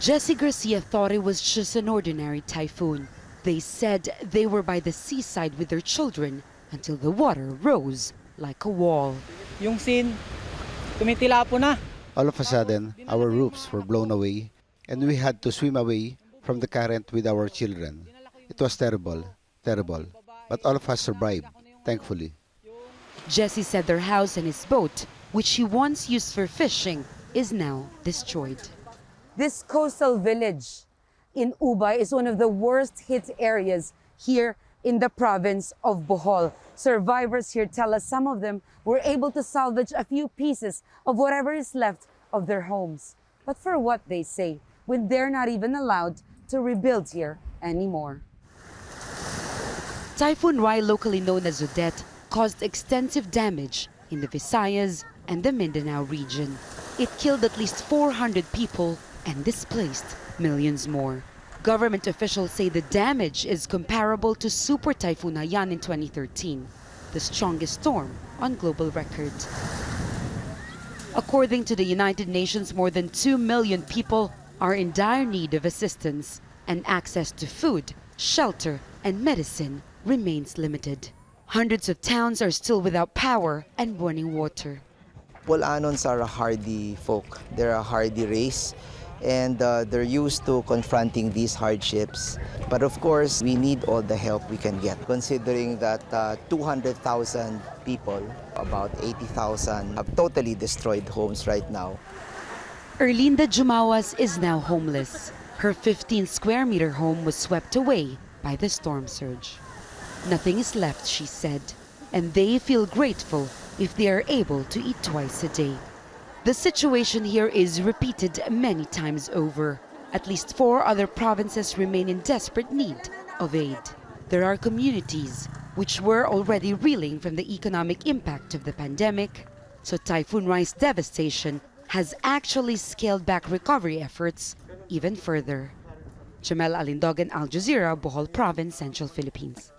Jesse Garcia thought it was just an ordinary typhoon. They said they were by the seaside with their children until the water rose like a wall. Yung scene, tumitila po na. All of a sudden, our roofs were blown away and we had to swim away from the current with our children. It was terrible, terrible. But all of us survived, thankfully. Jesse said their house and his boat, which he once used for fishing, is now destroyed. This coastal village in Ubay is one of the worst hit areas here in the province of Bohol. Survivors here tell us some of them were able to salvage a few pieces of whatever is left of their homes. But for what, they say, when they're not even allowed to rebuild here anymore. Typhoon Rai, locally known as Odette, caused extensive damage in the Visayas and the Mindanao region. It killed at least 400 people and displaced millions more. Government officials say the damage is comparable to Super Typhoon Haiyan in 2013, the strongest storm on global record. According to the United Nations, more than 2 million people are in dire need of assistance, and access to food, shelter, and medicine remains limited. Hundreds of towns are still without power and running water. Bolanons are a hardy folk. They're a hardy race, and they're used to confronting these hardships. But of course, we need all the help we can get, considering that 200,000 people, about 80,000, have totally destroyed homes right now. Erlinda Jumawas is now homeless. Her 15-square-meter home was swept away by the storm surge. Nothing is left, she said, and they feel grateful if they are able to eat twice a day. The situation here is repeated many times over. At least 4 other provinces remain in desperate need of aid. There are communities which were already reeling from the economic impact of the pandemic, so Typhoon Rai's devastation has actually scaled back recovery efforts even further. Jamela, Alindogan, Al Jazeera, Bohol Province, Central Philippines.